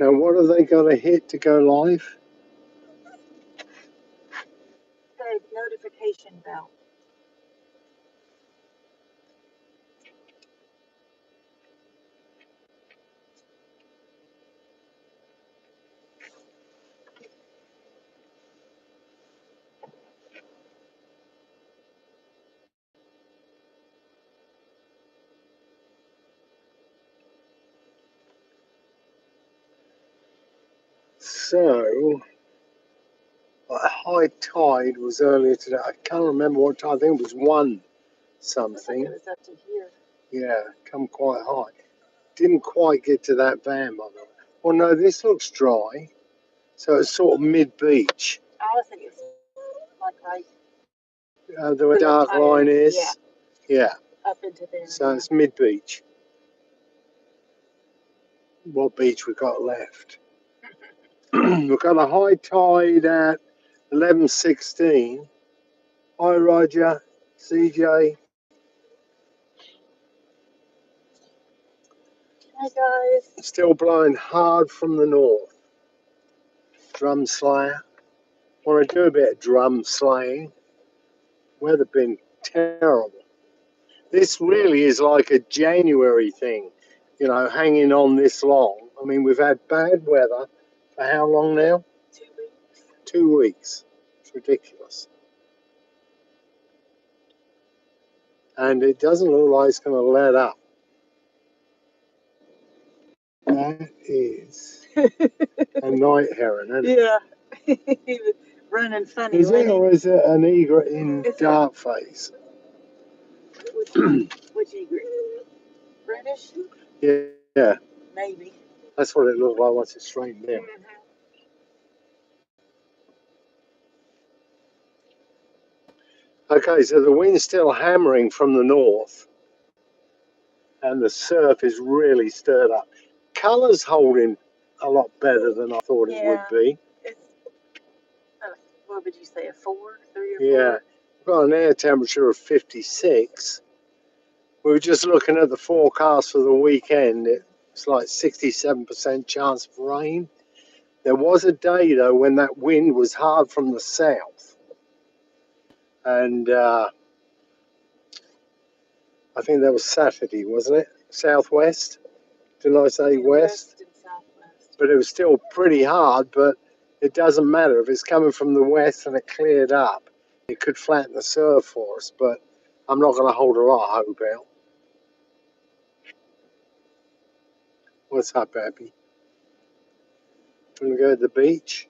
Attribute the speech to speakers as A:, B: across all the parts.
A: Now, what have they got to hit to go live?
B: The notification bell.
A: So, high tide was earlier today. I can't remember what time. I think it was 1 something.
B: It was up to here.
A: Yeah, come quite high. Didn't quite get to that van, by the way. Well, no, this looks dry. So it's sort of mid-beach.
B: I was thinking it's like right.
A: The dark line is. Yeah.
B: Up into there.
A: So it's mid-beach. What beach we got left? We've got a high tide at 11:16. Hi, Roger, CJ.
B: Hi, guys.
A: Still blowing hard from the north. Drum slayer. Want to do a bit of drum slaying. Weather been terrible. This really is like a January thing, you know, hanging on this long. I mean, we've had bad weather for how long now?
B: 2 weeks.
A: 2 weeks. It's ridiculous. And it doesn't look like it's going to let up. That is a night heron, isn't it?
B: Yeah. He was running funny.
A: Is it, or is it an egret in dark face?
B: Which egret? British?
A: Yeah.
B: Maybe.
A: That's what it looked like once it straightened down. Okay, so the wind's still hammering from the north, and the surf is really stirred up. Colour's holding a lot better than I thought it would be.
B: It's, what would you say, a 4, 3 or 4?
A: Yeah, we've got an air temperature of 56. We were just looking at the forecast for the weekend. It's like 67% chance of rain. There was a day, though, when that wind was hard from the south. And I think that was Saturday, wasn't it? Southwest? Didn't I say west?
B: And southwest.
A: But it was still pretty hard, but it doesn't matter. If it's coming from the west and it cleared up, it could flatten the surf for us, but I'm not going to hold a lot of hope out. What's up, Abby? Want to go to the beach?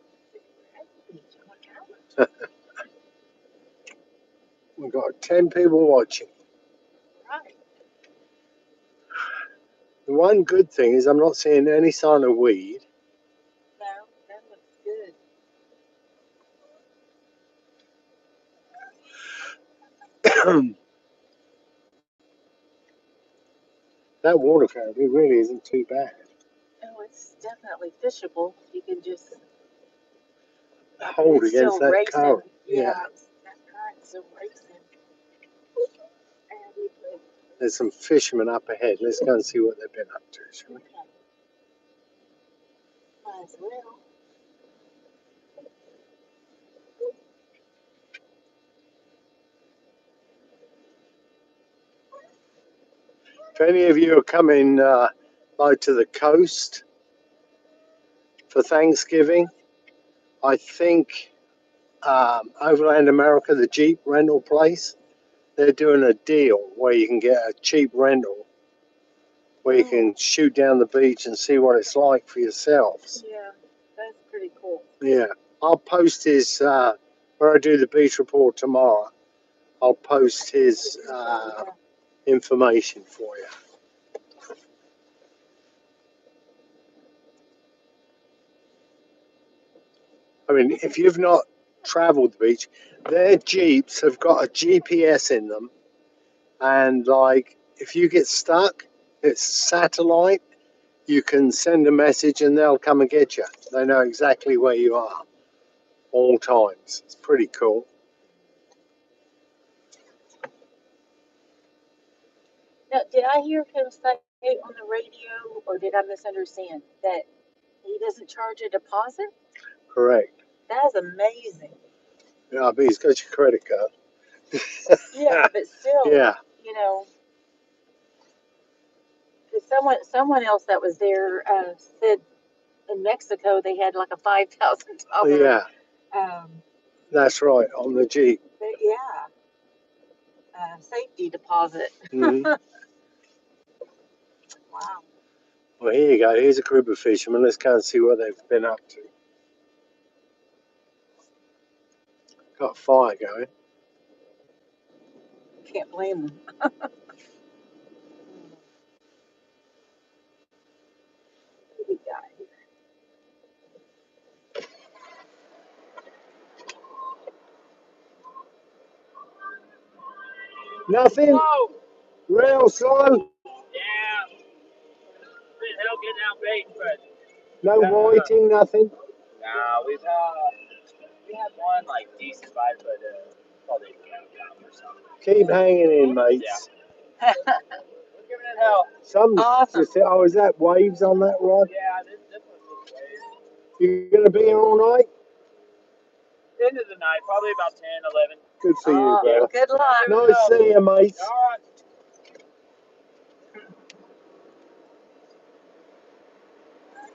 A: We've got 10 people watching.
B: Right.
A: The one good thing is I'm not seeing any sign of weed.
B: No, that looks good.
A: That water currently really isn't too bad.
B: Oh, it's definitely fishable. You can just
A: Hold against that
B: racing.
A: current.
B: Yeah. That current's still racing.
A: There's some fishermen up ahead. Let's go and see what they've been up to, shall we?
B: Might as well.
A: If any of you are coming like to the coast for Thanksgiving, I think Overland America, the Jeep rental place, they're doing a deal where you can get a cheap rental where you can shoot down the beach and see what it's like for yourselves.
B: Yeah, that's pretty cool.
A: Yeah, I'll post his, where I do the beach report tomorrow, I'll post his information for you. I mean, if you've not traveled the beach, their Jeeps have got a GPS in them. And like, if you get stuck, it's satellite. You can send a message and they'll come and get you. They know exactly where you are all times. It's pretty cool.
B: Now, did I hear him say on the radio, or did I misunderstand that He doesn't charge a deposit?
A: Correct.
B: That is amazing.
A: Yeah, but he's got your credit card.
B: Yeah, but still,
A: Yeah,
B: you know, 'cause someone else that was there said in Mexico they had like a $5,000
A: yeah,
B: um,
A: that's right, on the Jeep.
B: yeah, safety deposit.
A: Hmm.
B: Wow.
A: Well, here you go. Here's a group of fishermen. Let's go and see what they've been up to. Got a fire going.
B: Can't blame them. What do we got here?
A: Nothing?
C: Whoa!
A: Real slow?
C: Yeah, been hell getting out bait, but
A: No whiting, nothing?
C: nah, we had one like decent bite, but probably down or something.
A: Keep hanging in, mates.
C: Yeah, we're giving it hell.
A: Some
B: Awesome.
A: just say, oh, is that waves on that rod?
C: Yeah, this one's just way.
A: You going to be here all night?
C: End of the night, probably about 10, 11.
A: Good for you, brother.
B: Good luck.
A: Nice seeing you, mates.
C: All right.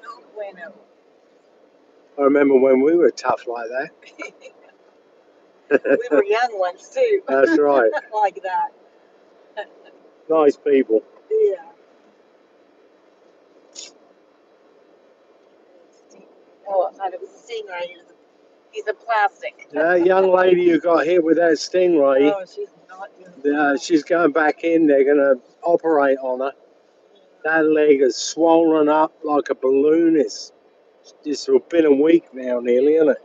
B: No bueno.
A: I remember when we were tough like that.
B: We were young ones too.
A: That's right.
B: Like that.
A: Nice people.
B: Yeah. Oh, I thought it was a stingray. Piece of plastic.
A: That young lady who got hit with that stingray,
B: Oh, she's not doing
A: she's going back in. They're going to operate on her. That leg is swollen up like a balloon. It's been a week now, nearly, isn't it?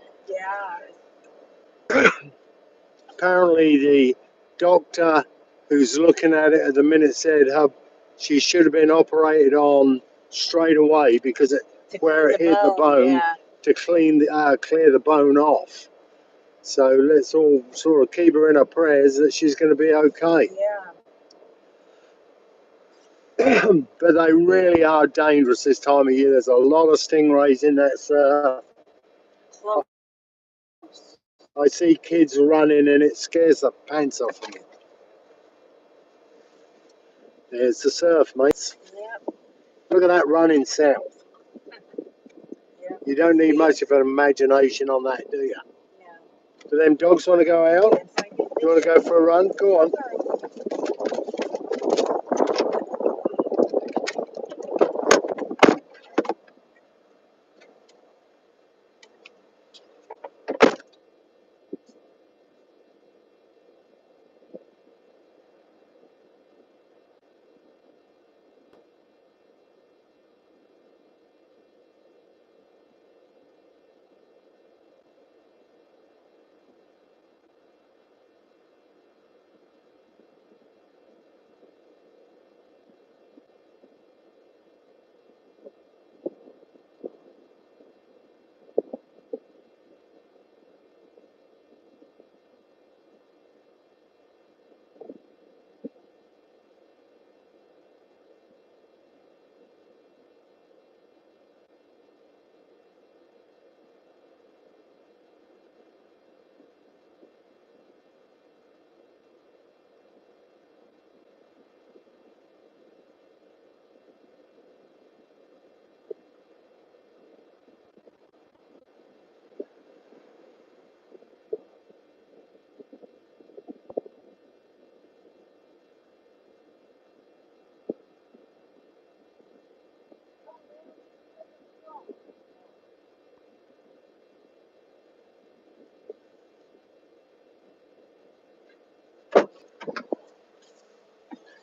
B: Yeah.
A: Apparently, the doctor who's looking at it at the minute said she should have been operated on straight away because where it hit the bone
B: Yeah.
A: to clear the bone off. So let's all sort of keep her in our prayers that she's going to be okay.
B: Yeah.
A: But they really are dangerous this time of year. There's a lot of stingrays in that surf.
B: Close.
A: I see kids running and it scares the pants off them. There's the surf, mates.
B: Yep.
A: Look at that running south.
B: Yep.
A: You don't need much of an imagination on that, do you?
B: Yeah.
A: Do them dogs want to go out?
B: Yes, I do.
A: You want to go for a run? Go on.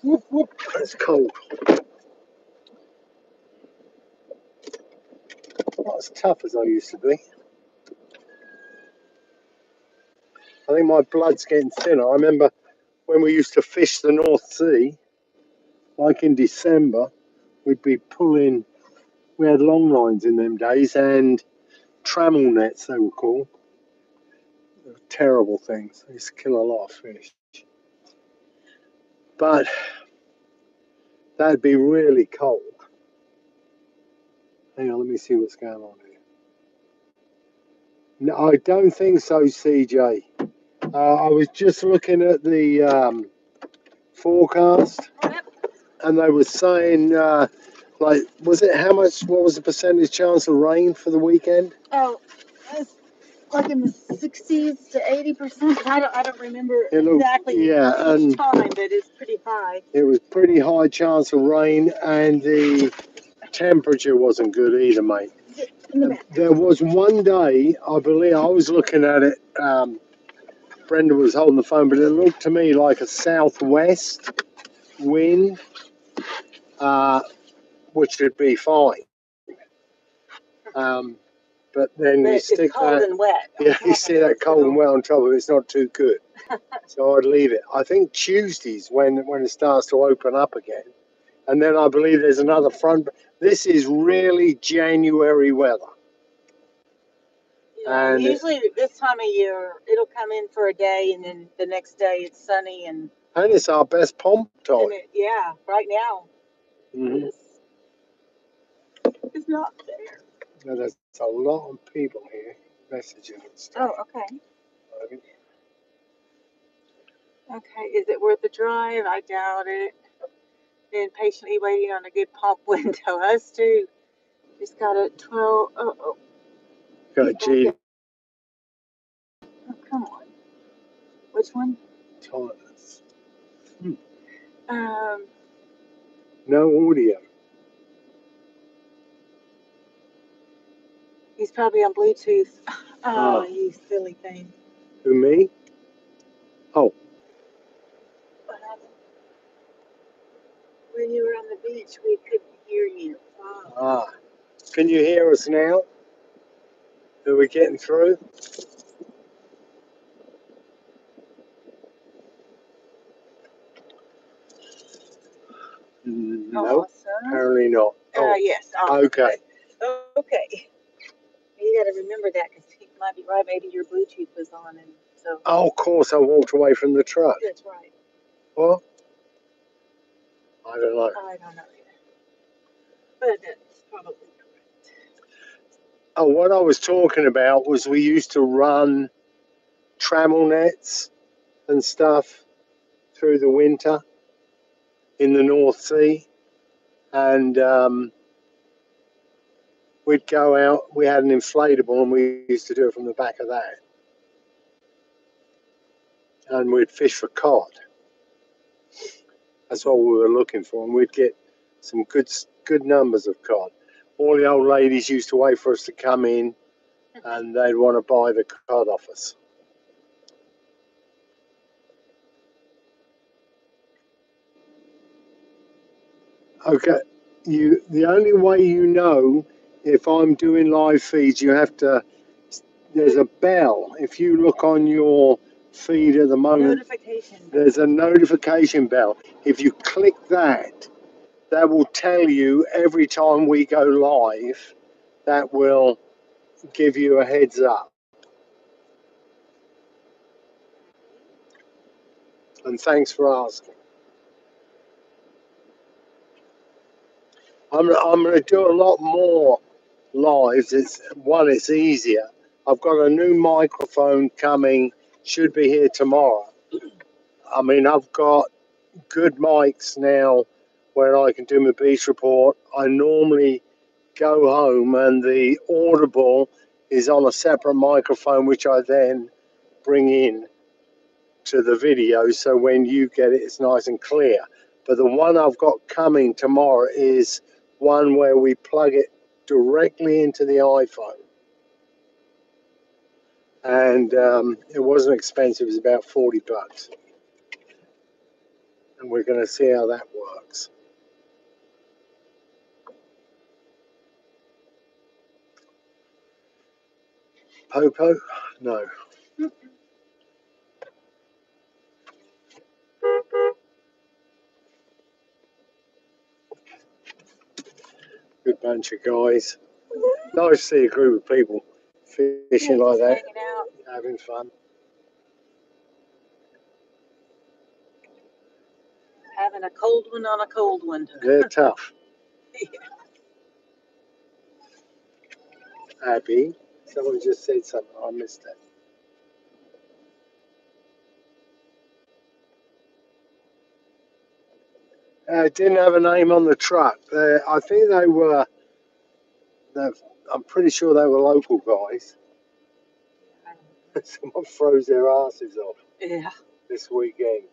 A: Whoop, whoop. It's cold. Not as tough as I used to be. I think my blood's getting thinner. I remember when we used to fish the North Sea, like in December, we'd be pulling, we had long lines in them days and trammel nets, they were called. They were terrible things. They used to kill a lot of fish. But that'd be really cold. Hang on, let me see what's going on here. No, I don't think so, CJ. I was just looking at the forecast,
B: Yep.
A: and they were saying, like, was it how much? What was the percentage chance of rain for the weekend?
B: Oh, it's like in the 60s to 80%. I don't remember
A: It looked,
B: exactly
A: yeah,
B: each
A: and
B: time, but it's pretty high.
A: it was pretty high chance of rain, and the temperature wasn't good either, mate.
B: In the back.
A: There was one day, I believe, I was looking at it. Brenda was holding the phone, but it looked to me like a southwest wind, which would be fine. But then
B: But
A: you
B: it's
A: stick
B: cold
A: that,
B: and wet.
A: yeah, you see that cold and wet on top of it, it's not too good. So I'd leave it. I think Tuesdays when it starts to open up again. And then I believe there's another front. This is really January weather.
B: Yeah,
A: And
B: usually this time of year, it'll come in for a day, and then the next day it's sunny, and
A: it's our best pomp time.
B: yeah, right now
A: Mm-hmm.
B: it's not there.
A: Now, there's a lot of people here messaging and stuff.
B: Oh, okay. Okay, is it worth the drive? I doubt it. Been patiently waiting on a good pump window. Us too. Just got a 12. Oh,
A: Got G.
B: oh, come on. Which one?
A: Timeless.
B: Um,
A: No audio.
B: he's probably on Bluetooth.
A: Ah.
B: Oh, you silly thing.
A: Who, me? Oh,
B: What happened? When you were on the beach, we couldn't hear you. Oh.
A: can you hear us now? Are we getting through? No,
B: Awesome.
A: apparently not. Oh,
B: Yes.
A: okay.
B: Okay. You got to remember that because he might be right. Maybe your Bluetooth was on, and so.
A: Oh, of course, I walked away from the truck.
B: That's right.
A: What? I don't know.
B: I don't know either. But that's probably correct.
A: Oh, what I was talking about was we used to run trammel nets and stuff through the winter in the North Sea, and we'd go out. We had an inflatable, and we used to do it from the back of that, and we'd fish for cod. That's what we were looking for, and we'd get some good numbers of cod. All the old ladies used to wait for us to come in, and they'd want to buy the cod off us. Okay, the only way you know if I'm doing live feeds, you have to. There's a bell. If you look on your feed at the moment,
B: Notification.
A: there's a notification bell. If you click that, that will tell you every time we go live. That will give you a heads up. And thanks for asking. I'm going to do a lot more lives. It's easier. I've got a new microphone coming. Should be here tomorrow. I mean, I've got good mics now where I can do my beach report. I normally go home and the audible is on a separate microphone, which I then bring in to the video. So when you get it, it's nice and clear. But the one I've got coming tomorrow is one where we plug it directly into the iPhone. And it wasn't expensive, it was about $40. And we're going to see how that works. Popo? No. Good bunch of guys. Nice to see a group of people fishing like that,
B: Hanging out.
A: having fun.
B: Having a cold one on a cold one.
A: They're tough.
B: Yeah.
A: Abby. Someone just said something. I missed it. It didn't have a name on the truck. I think they were. I'm pretty sure they were local guys. Someone froze their asses off
B: Yeah.
A: this weekend.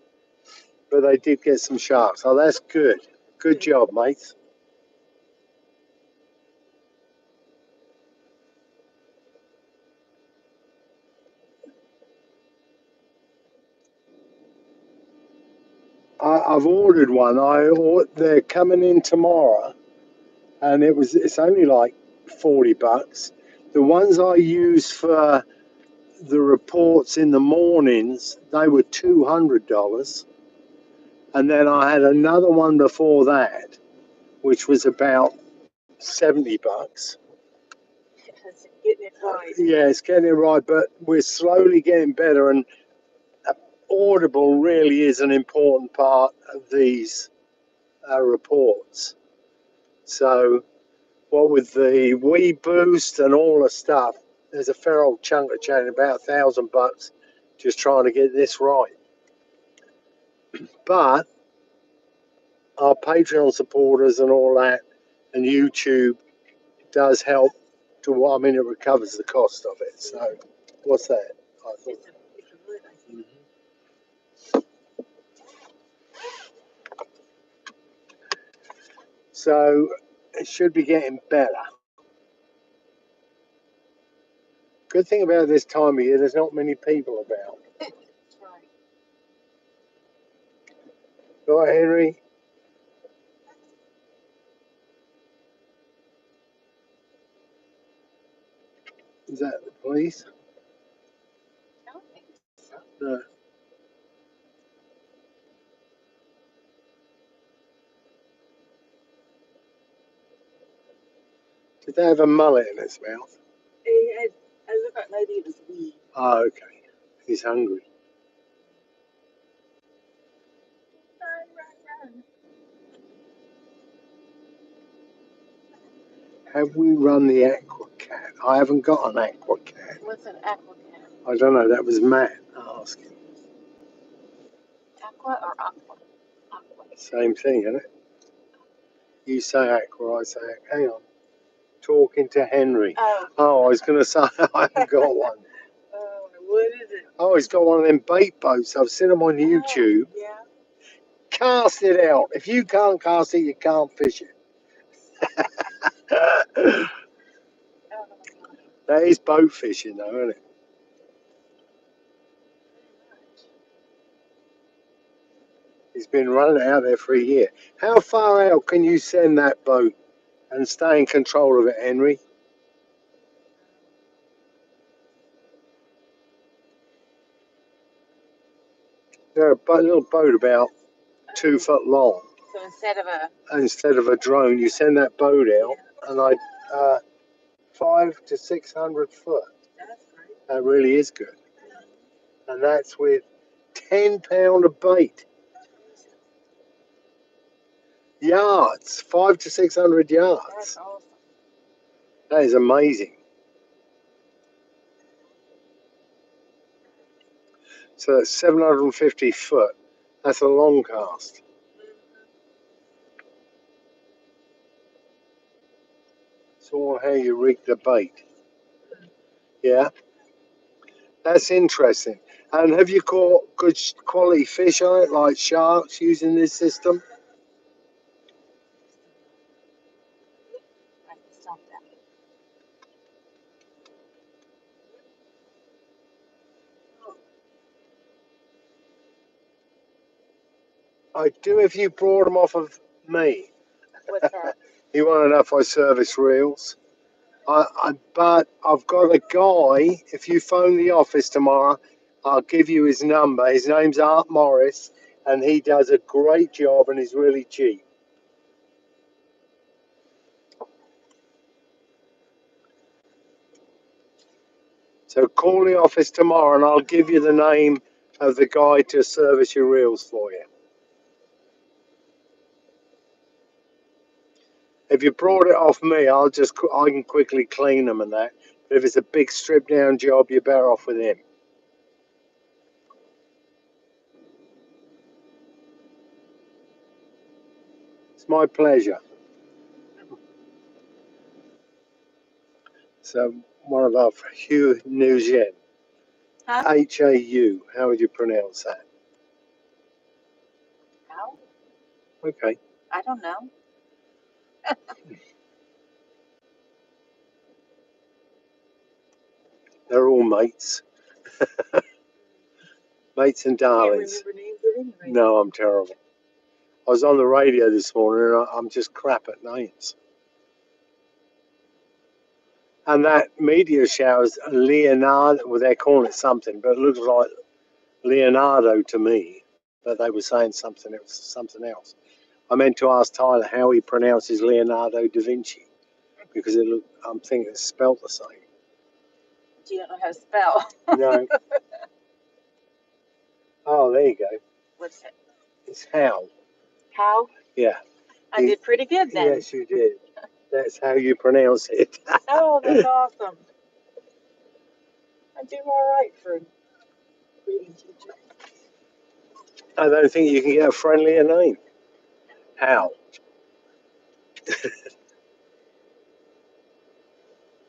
A: But they did get some sharks. Oh, that's good. Good job, mates. I've ordered one. They're coming in tomorrow, and it's only like $40. The ones I use for the reports in the mornings, they were $200, and then I had another one before that, which was about $70.
B: It's getting it right.
A: Yeah, it's getting it right, but we're slowly getting better, and Audible really is an important part of these reports. So, what with the Wii Boost and all the stuff, there's a fair old chunk of change, about $1,000, just trying to get this right. But our Patreon supporters and all that, and YouTube does help to, I mean, it recovers the cost of it. So, what's that? I thought.
B: It's a really nice.
A: Mhm. So, it should be getting better. Good thing about this time of year, there's not many people about.
B: That's right.
A: Right, Henry? Is that the police?
B: I don't think so.
A: No. Did they have a mullet in its mouth?
B: It looked like maybe it was weed.
A: Oh, okay. He's hungry.
B: Run.
A: Have we run the Aqua Cat? I haven't got an Aqua Cat.
B: What's an aqua cat?
A: I don't know. That was Matt asking.
B: Aqua or aqua? Aqua.
A: Same thing, isn't it? You say Aqua, I say Aqua. Hang on. Talking to Henry.
B: Oh.
A: Oh, I was going to say I haven't got one.
B: Oh, what is it?
A: Oh, he's got one of them bait boats. I've seen them on YouTube.
B: Oh, yeah.
A: Cast it out. If you can't cast it, you can't fish it.
B: Oh,
A: That is boat fishing, though, isn't it? He's been running out there for a year. How far out can you send that boat and stay in control of it, Henry? They're a little boat about 2 foot long.
B: so
A: Instead of a drone, you send that boat out, and 500 to 600 foot.
B: that's great.
A: That really is good. And that's with 10-pound of bait. Yards, 500 to 600 yards.
B: That's awesome.
A: That is amazing. So that's 750 foot. That's a long cast. It's all how you rig the bait. Yeah, that's interesting. And have you caught good quality fish on it, like sharks, using this system?
B: Right, stop that.
A: I do if you brought them off of me.
B: What's that?
A: You want to know if I service reels? But I've got a guy, if you phone the office tomorrow, I'll give you his number. His name's Art Morris, and he does a great job and he's really cheap. So call the office tomorrow and I'll give you the name of the guy to service your reels for you. If you brought it off me, I can quickly clean them and that. But if it's a big strip down job, you're better off with him. It's my pleasure. So one of our Hugh News Yen.
B: Huh?
A: H-A-U. How would you pronounce that?
B: How?
A: Okay.
B: I don't know.
A: They're all mates. Mates and
B: I can't
A: darlings.
B: remember names of anybody.
A: No, I'm terrible. I was on the radio this morning and I'm just crap at names. And that meteor shower's Leonardo, well, they're calling it something, but it looks like Leonardo to me. But they were saying something else. I meant to ask Tyler how he pronounces Leonardo da Vinci because I'm thinking it's spelled the same.
B: You don't know how to spell.
A: No. Oh, there you go.
B: What's it?
A: It's how.
B: How?
A: Yeah.
B: I did pretty good then.
A: Yes, you did. That's how you pronounce it.
B: Oh, that's awesome. I do all right for a reading teacher.
A: I don't think you can get a friendlier name. How?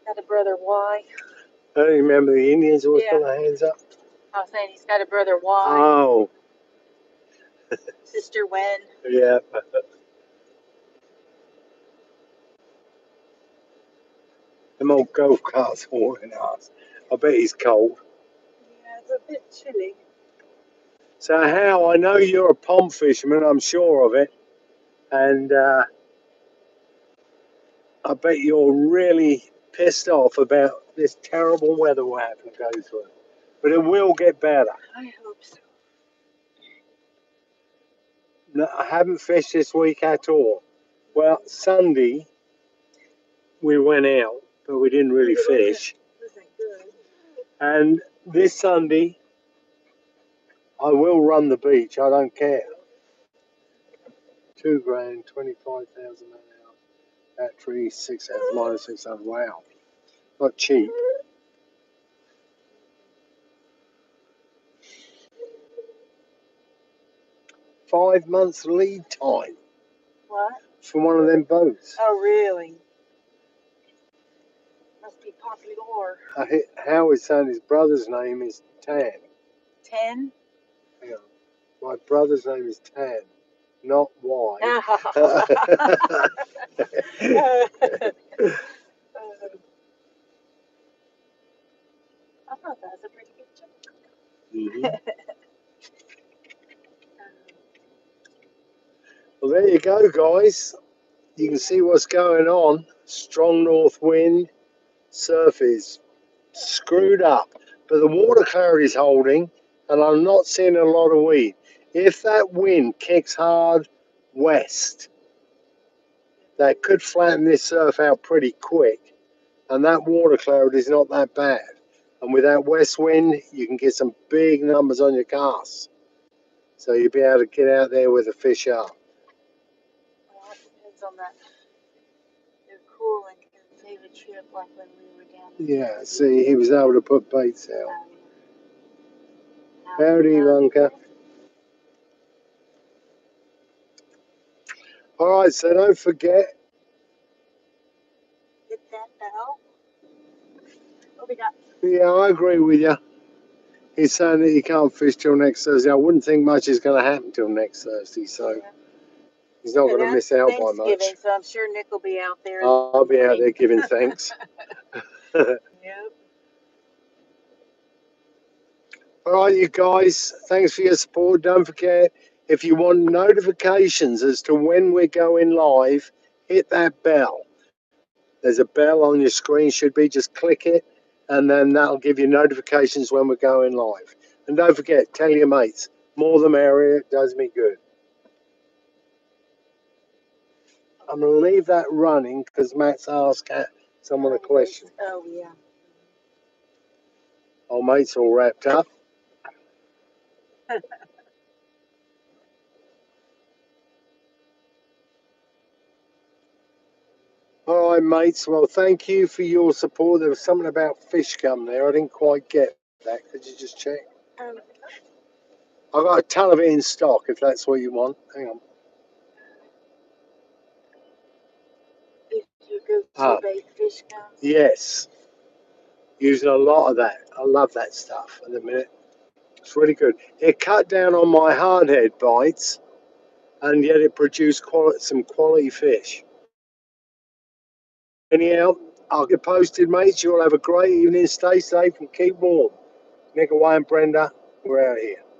B: Got a brother Y.
A: I don't remember the Indians always
B: Yeah.
A: put their hands up.
B: I was saying he's got a brother Y.
A: Oh,
B: Sister Wen.
A: yeah. Them old golf carts hauling us. I bet he's cold.
B: Yeah, it's a bit chilly.
A: So, Hal, I know you're a pond fisherman, I'm sure of it. And I bet you're really pissed off about this terrible weather we're having to go through. But it will get better.
B: I hope so.
A: No, I haven't fished this week at all. Well, Sunday we went out, but we didn't really fish.
B: Wasn't good.
A: And this Sunday, I will run the beach. I don't care. $2,000, 25,000 an hour. Battery 600 minus 600. Wow, not cheap. Five months lead time
B: What?
A: for one of them boats.
B: Oh, really? Must be popular.
A: Howard's saying his brother's name is Tan.
B: 10?
A: Hang on. My brother's name is Tan, not Y.
B: I thought that was a pretty good joke.
A: Mhm. Well, there you go, guys. You can see what's going on. Strong north wind, surf is screwed up, but the water clarity's holding, and I'm not seeing a lot of weed. If that wind kicks hard west, that could flatten this surf out pretty quick, and that water clarity is not that bad. And with that west wind, you can get some big numbers on your casts. So you'll be able to get out there with the fish up.
B: Well, it depends on that. They're cool and can save a trip like when we were down in
A: Yeah, see, he was able to put baits out. Howdy, Ivanka. All right, so don't forget.
B: Hit that bell. What we got?
A: Yeah, I agree with you. He's saying that he can't fish till next Thursday. I wouldn't think much is going to happen till next Thursday, so
B: Yeah.
A: he's not going to miss out by
B: Thanksgiving,
A: much.
B: so I'm sure Nick will be out there.
A: I'll be out there giving thanks.
B: Yep.
A: All right, you guys, thanks for your support. Don't forget, if you want notifications as to when we're going live, hit that bell. There's a bell on your screen, should be, just click it, and then that'll give you notifications when we're going live. And don't forget, tell your mates, more the merrier, it does me good. I'm going to leave that running because Matt's asked someone a question.
B: Oh, yeah.
A: Oh, mate's all wrapped up. All right, mates. Well, thank you for your support. There was something about fish gum there. I didn't quite get that. Could you just check?
B: Um,
A: I got a ton of it in stock if that's what you want. Hang on.
B: if you go
A: Ah,
B: to bait fish gums.
A: yes. Using a lot of that. I love that stuff at the minute. It's really good. It cut down on my hardhead bites, and yet it produced some quality fish. Anyhow, I'll get posted, mates. You all have a great evening. Stay safe and keep warm. Nick away and Brenda, we're out here.